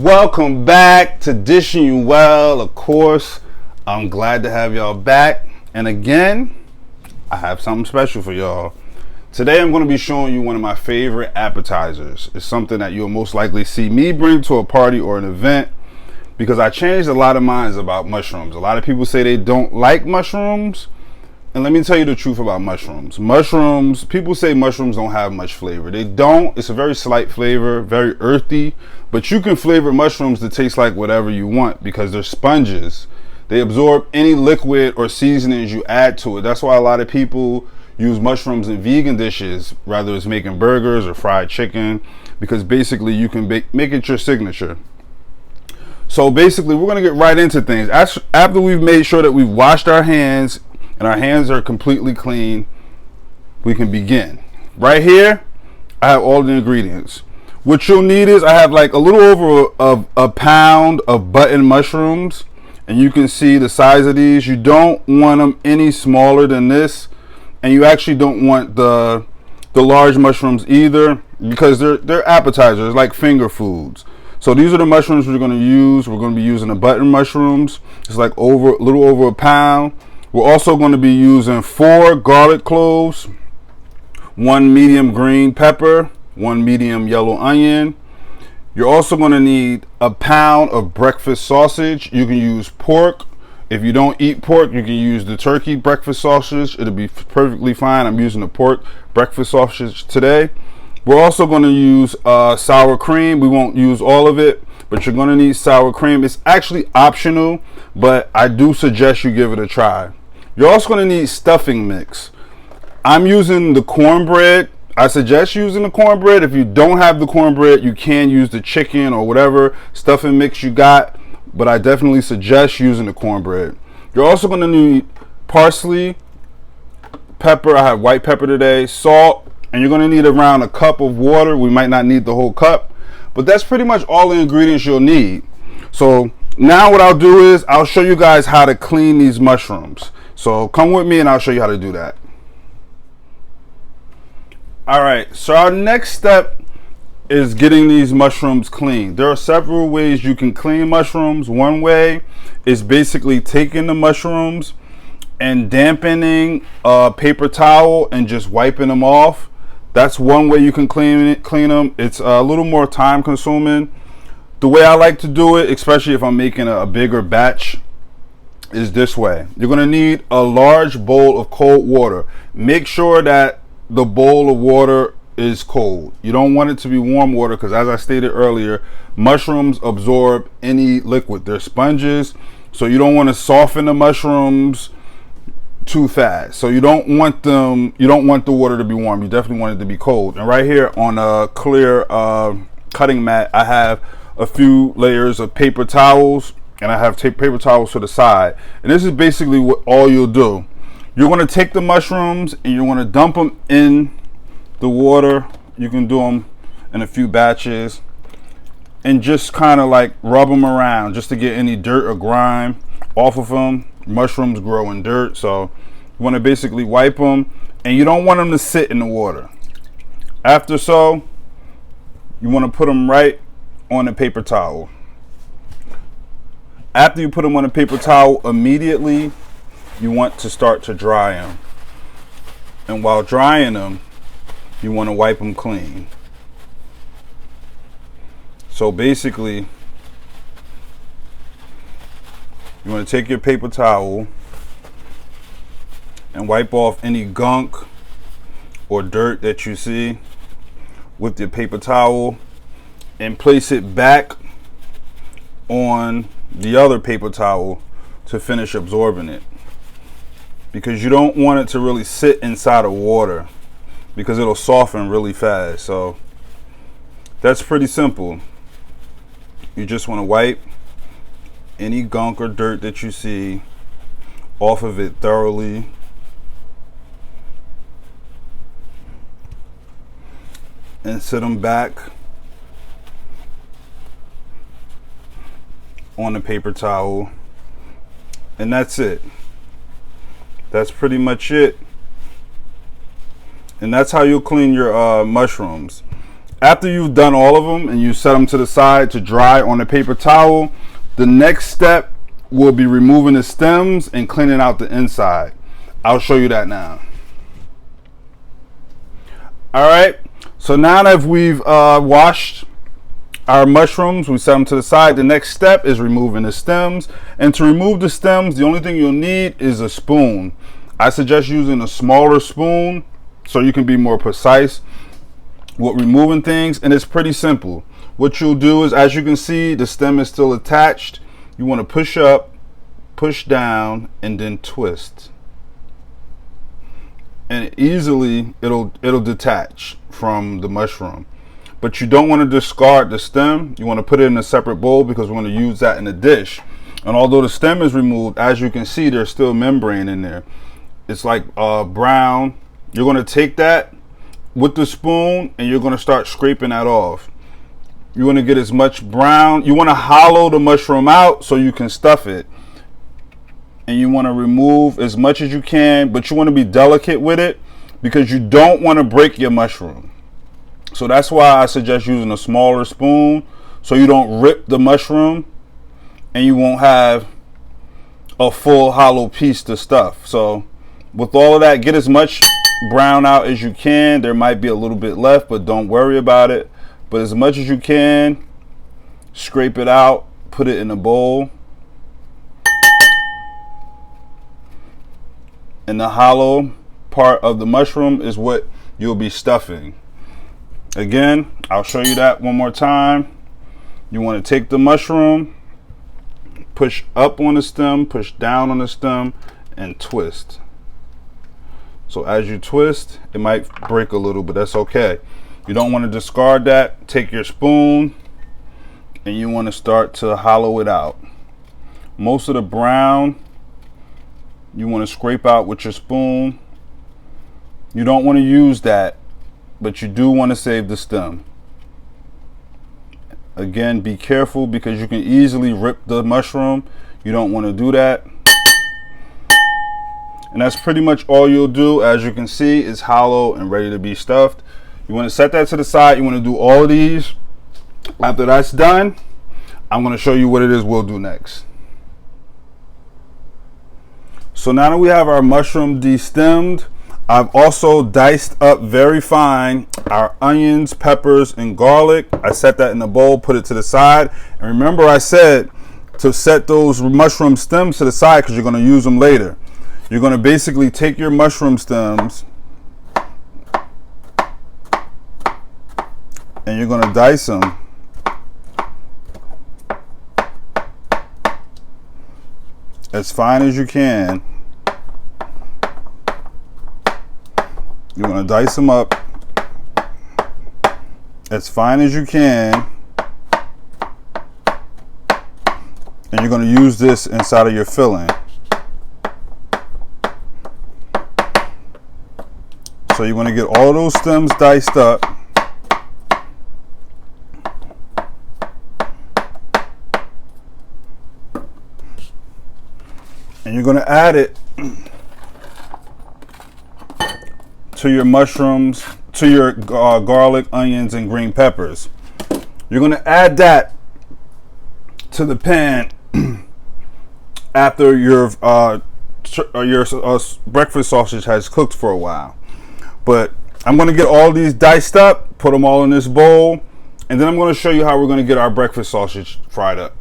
Welcome back to Dishing You Well. Of course, I'm glad to have y'all back. And again, I have something special for y'all. Today I'm going to be showing you one of my favorite appetizers. It's something that you'll most likely see me bring to a party or an event because I changed a lot of minds about mushrooms. A lot of people say they don't like mushrooms. And let me tell you the truth about mushrooms. People say mushrooms don't have much flavor. They don't. It's a very slight flavor, very earthy. But you can flavor mushrooms to taste like whatever you want because they're sponges. They absorb any liquid or seasonings you add to it. That's why a lot of people use mushrooms in vegan dishes, rather it's making burgers or fried chicken, because basically you can make it your signature. So basically we're going to get right into things. After we've made sure that we've washed our hands and our hands are completely clean, we can begin. Right here, I have all the ingredients. What you'll need is I have like a little over a pound of button mushrooms, and you can see the size of these. You don't want them any smaller than this, and you actually don't want the large mushrooms either because they're appetizers, like finger foods. So these are the mushrooms we're going to use. We're going to be using the button mushrooms. It's like a little over a pound. We're also going to be using 4 garlic cloves, 1 medium green pepper, 1 medium yellow onion. You're also going to need a pound of breakfast sausage. You can use pork. If you don't eat pork, you can use the turkey breakfast sausage. It'll be perfectly fine. I'm using the pork breakfast sausage today. We're also going to use sour cream. We won't use all of it, but you're going to need sour cream. It's actually optional, but I do suggest you give it a try. You're also going to need stuffing mix. I'm using the cornbread. I suggest using the cornbread. If you don't have the cornbread, you can use the chicken or whatever stuffing mix you got, but I definitely suggest using the cornbread. You're also going to need parsley, pepper. I have white pepper today, salt, and you're going to need around a cup of water. We might not need the whole cup, but that's pretty much all the ingredients you'll need. So now what I'll do is I'll show you guys how to clean these mushrooms. So come with me and I'll show you how to do that. All right, so our next step is getting these mushrooms clean. There are several ways you can clean mushrooms. One way is basically taking the mushrooms and dampening a paper towel and just wiping them off. That's one way you can clean them. It's a little more time consuming. The way I like to do it, especially if I'm making a bigger batch, is this way. You're going to need a large bowl of cold water. Make sure that the bowl of water is cold. You don't want it to be warm water because, as I stated earlier, mushrooms absorb any liquid. They're sponges, so you don't want to soften the mushrooms too fast. So you don't want the water to be warm. You definitely want it to be cold. And right here on a clear cutting mat, I have a few layers of paper towels, and I have paper towels to the side. And this is basically what all you'll do. You're going to take the mushrooms and you're going to dump them in the water. You can do them in a few batches and just kind of like rub them around just to get any dirt or grime off of them. Mushrooms grow in dirt, so you want to basically wipe them, and you don't want them to sit in the water. After so, you want to put them right on a paper towel. After you put them on a paper towel, immediately you want to start to dry them. And while drying them, you want to wipe them clean. So basically, you want to take your paper towel and wipe off any gunk or dirt that you see with your paper towel and place it back on the other paper towel to finish absorbing it, because you don't want it to really sit inside of water because it'll soften really fast. So that's pretty simple. You just want to wipe any gunk or dirt that you see off of it thoroughly. And sit them back on the paper towel, and that's it. That's pretty much it. And that's how you'll clean your mushrooms. After you've done all of them and you set them to the side to dry on a paper towel, the next step will be removing the stems and cleaning out the inside. I'll show you that now. All right, so now that we've washed our mushrooms, we set them to the side. The next step is removing the stems. And to remove the stems, the only thing you'll need is a spoon. I suggest using a smaller spoon so you can be more precise with removing things, and it's pretty simple. What you'll do is, as you can see, the stem is still attached. You want to push up, push down, and then twist. And easily it'll detach from the mushroom. But you don't want to discard the stem. You want to put it in a separate bowl because we're going to use that in a dish. And although the stem is removed, as you can see, there's still membrane in there. It's like brown. You're going to take that with the spoon and you're going to start scraping that off. You want to get as much brown. You want to hollow the mushroom out so you can stuff it. And you want to remove as much as you can, but you want to be delicate with it because you don't want to break your mushroom. So that's why I suggest using a smaller spoon so you don't rip the mushroom and you won't have a full hollow piece to stuff. So with all of that, get as much brown out as you can. There might be a little bit left, but don't worry about it. But as much as you can, scrape it out, put it in a bowl. And the hollow part of the mushroom is what you'll be stuffing. Again, I'll show you that one more time. You want to take the mushroom, push up on the stem, push down on the stem, and twist. So as you twist, it might break a little, but that's okay. You don't want to discard that. Take your spoon and you want to start to hollow it out. Most of the brown you want to scrape out with your spoon. You don't want to use that, but you do want to save the stem. Again, be careful because you can easily rip the mushroom. You don't want to do that. And that's pretty much all you'll do. As you can see, it's hollow and ready to be stuffed. You want to set that to the side. You want to do all of these. After that's done, I'm going to show you what it is we'll do next. So now that we have our mushroom destemmed, I've also diced up very fine our onions, peppers, and garlic. I set that in a bowl, put it to the side. And remember I said to set those mushroom stems to the side because you're going to use them later. You're going to basically take your mushroom stems and you're going to dice them as fine as you can. You want to dice them up as fine as you can. And you're going to use this inside of your filling. So you want to get all those stems diced up. And you're going to add it to your mushrooms, to your garlic, onions, and green peppers. You're going to add that to the pan after your breakfast sausage has cooked for a while. But I'm going to get all these diced up, put them all in this bowl, and then I'm going to show you how we're going to get our breakfast sausage fried up.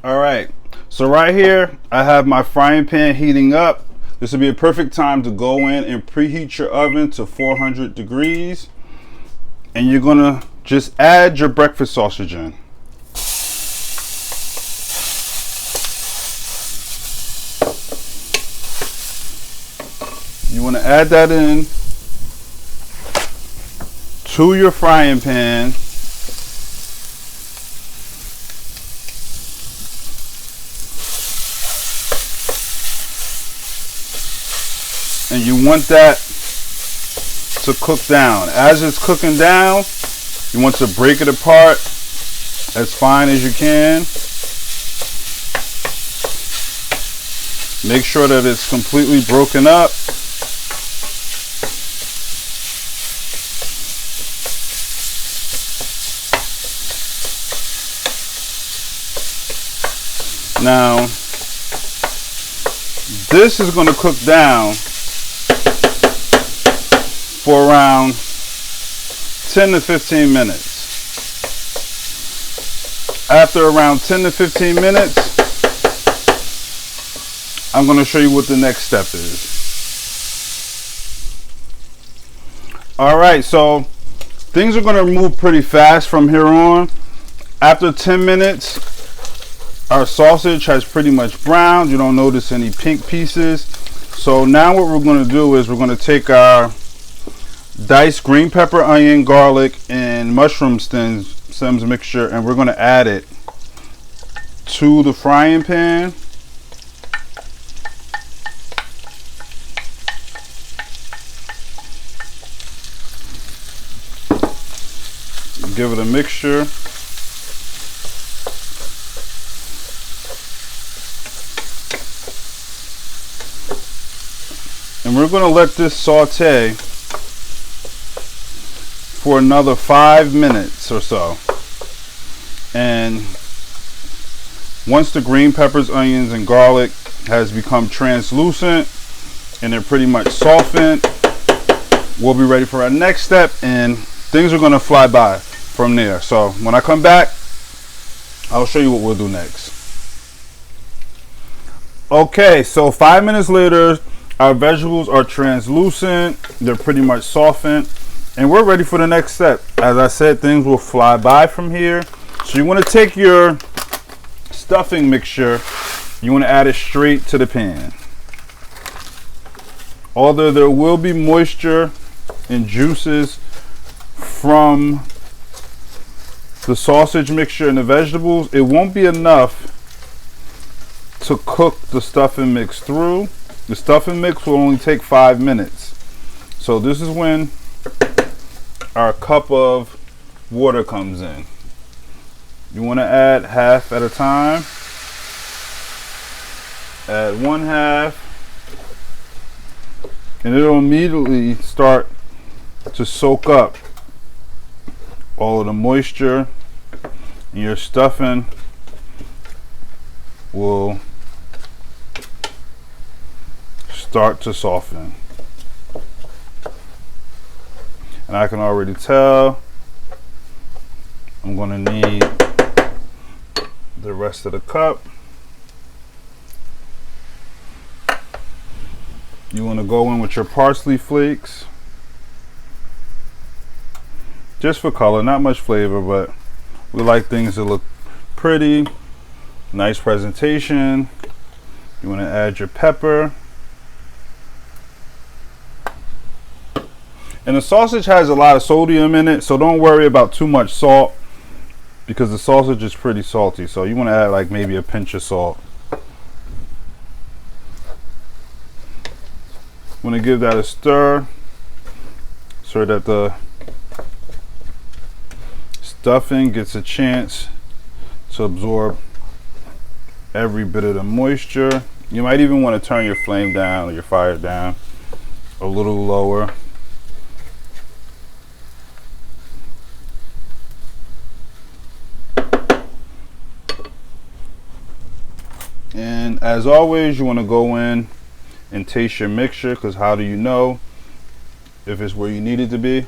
All right, so right here I have my frying pan heating up. This would be a perfect time to go in and preheat your oven to 400 degrees. And you're going to just add your breakfast sausage in. You want to add that in to your frying pan. And you want that to cook down. As it's cooking down, you want to break it apart as fine as you can. Make sure that it's completely broken up. Now, this is going to cook down for around 10 to 15 minutes. After around 10 to 15 minutes, I'm going to show you what the next step is. Alright, so things are going to move pretty fast from here on. After 10 minutes, our sausage has pretty much browned. You don't notice any pink pieces. So now what we're going to do is we're going to take our diced green pepper, onion, garlic, and mushroom stems mixture, and we're going to add it to the frying pan. Give it a mixture. And we're going to let this saute for another 5 minutes or so. And once the green peppers, onions, and garlic has become translucent and they're pretty much softened, we'll be ready for our next step, and things are going to fly by from there. So when I come back, I'll show you what we'll do next. Okay, so 5 minutes later, our vegetables are translucent, they're pretty much softened, and we're ready for the next step. As I said, things will fly by from here. So you want to take your stuffing mixture, you want to add it straight to the pan. Although there will be moisture and juices from the sausage mixture and the vegetables, it won't be enough to cook the stuffing mix through. The stuffing mix will only take 5 minutes. So this is when our cup of water comes in. You want to add half at a time. Add 1/2, and it'll immediately start to soak up all of the moisture, and your stuffing will start to soften. And I can already tell I'm going to need the rest of the cup. You want to go in with your parsley flakes, just for color, not much flavor, but we like things to look pretty, nice presentation. You want to add your pepper. And the sausage has a lot of sodium in it, so don't worry about too much salt, because the sausage is pretty salty. So you want to add like maybe a pinch of salt. Want to give that a stir so that the stuffing gets a chance to absorb every bit of the moisture. You might even want to turn your flame down or your fire down a little lower. And as always, you want to go in and taste your mixture, because how do you know if it's where you need it to be?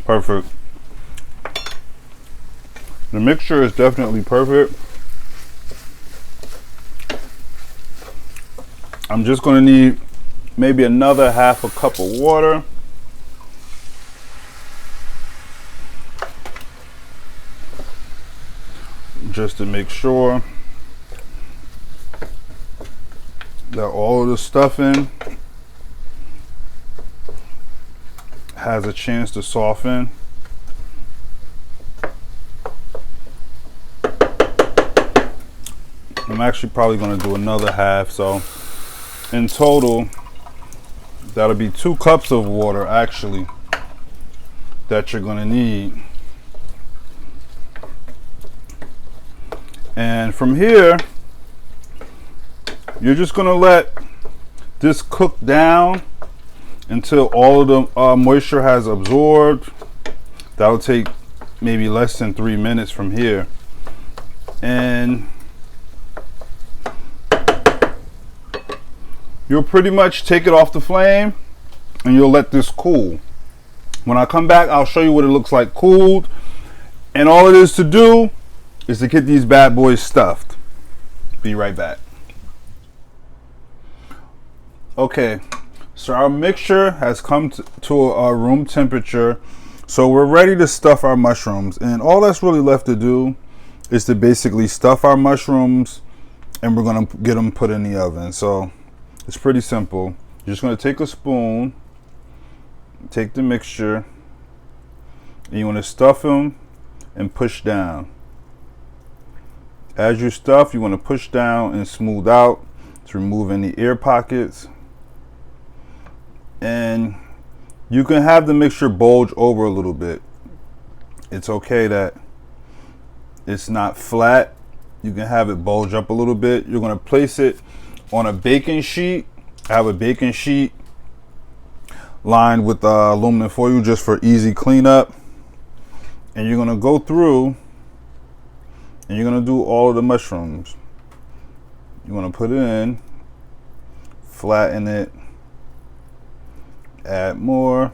Perfect. The mixture is definitely perfect. I'm just going to need maybe another 1/2 cup of water. Just to make sure that all of the stuffing has a chance to soften. I'm actually probably going to do another 1/2, so in total that'll be 2 cups of water actually that you're going to need. And from here, you're just going to let this cook down until all of the moisture has absorbed. That'll take maybe less than 3 minutes from here. And you'll pretty much take it off the flame and you'll let this cool. When I come back, I'll show you what it looks like cooled. And all it is to do is to get these bad boys stuffed. Be right back. Okay, so our mixture has come to our room temperature. So we're ready to stuff our mushrooms. And all that's really left to do is to basically stuff our mushrooms, and we're gonna get them put in the oven. So it's pretty simple. You're just gonna take a spoon, take the mixture, and you wanna stuff them and push down. As you stuff, you wanna push down and smooth out to remove any air pockets. And you can have the mixture bulge over a little bit. It's okay that it's not flat. You can have it bulge up a little bit. You're going to place it on a baking sheet. I have a baking sheet lined with aluminum foil just for easy cleanup. And you're going to go through and you're going to do all of the mushrooms. You want to put it in, flatten it, add more,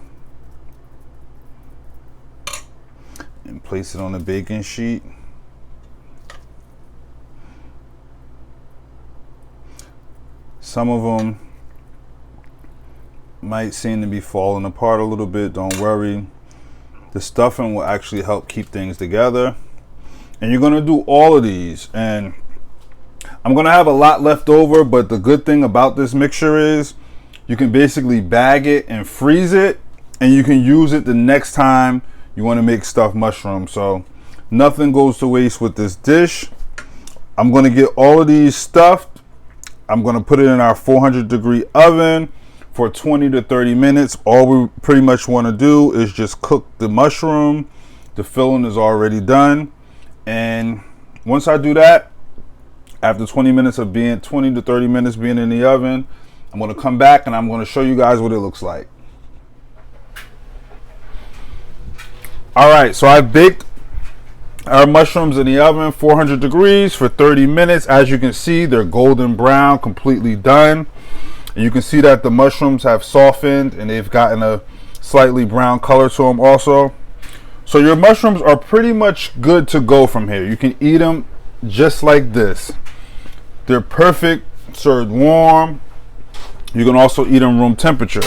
and place it on the baking sheet. Some of them might seem to be falling apart a little bit. Don't worry. The stuffing will actually help keep things together. And you're going to do all of these. And I'm going to have a lot left over, but the good thing about this mixture is you can basically bag it and freeze it, and you can use it the next time you want to make stuffed mushrooms. So nothing goes to waste with this dish. I'm going to get all of these stuffed. I'm going to put it in our 400-degree oven for 20 to 30 minutes. All we pretty much want to do is just cook the mushroom. The filling is already done. And once I do that, after 20 to 30 minutes being in the oven, I'm going to come back and I'm going to show you guys what it looks like. All right, so I baked our mushrooms in the oven 400 degrees for 30 minutes. As you can see, they're golden brown, completely done. And you can see that the mushrooms have softened and they've gotten a slightly brown color to them also. So your mushrooms are pretty much good to go from here. You can eat them just like this. They're perfect served warm. You can also eat them room temperature.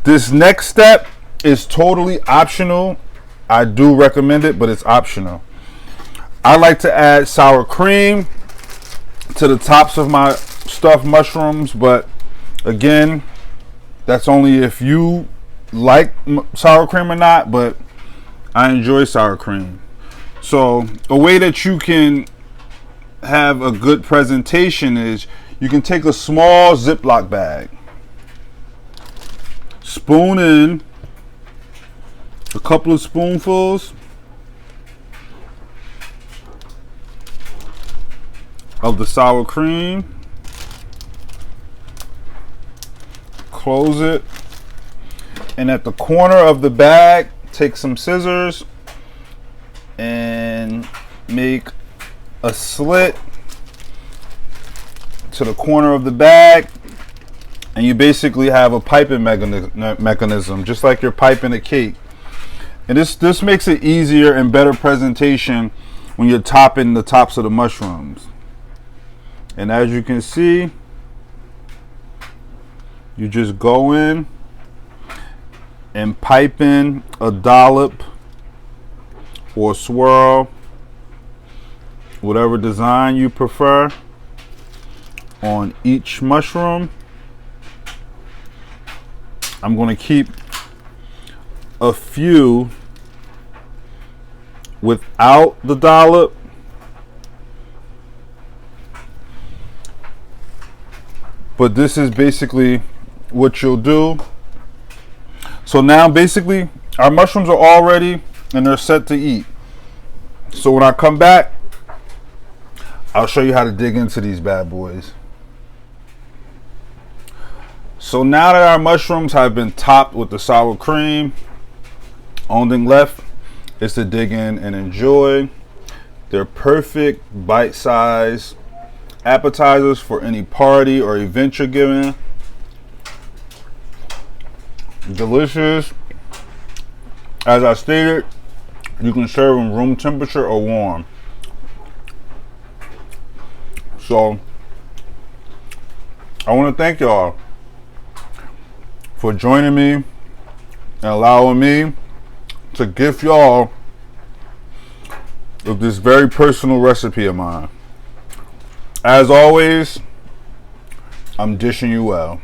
This next step is totally optional. I do recommend it, but it's optional. I like to add sour cream to the tops of my stuffed mushrooms, but again, that's only if you like sour cream or not, but I enjoy sour cream. So a way that you can have a good presentation is you can take a small Ziploc bag, spoon in a couple of spoonfuls of the sour cream, close it, and at the corner of the bag, take some scissors and make a slit to the corner of the bag, and you basically have a piping mechanism, just like you're piping a cake. And this makes it easier and better presentation when you're topping the tops of the mushrooms. And as you can see, you just go in and pipe in a dollop or swirl, whatever design you prefer, on each mushroom. I'm going to keep a few without the dollop, but this is basically what you'll do. So now basically our mushrooms are all ready and they're set to eat. So when I come back, I'll show you how to dig into these bad boys. So now that our mushrooms have been topped with the sour cream, only thing left is to dig in and enjoy. They're perfect bite-sized appetizers for any party or event you're giving. Delicious. As I stated, you can serve them room temperature or warm. So I want to thank y'all for joining me and allowing me to gift y'all with this very personal recipe of mine. As always, I'm dishing you well.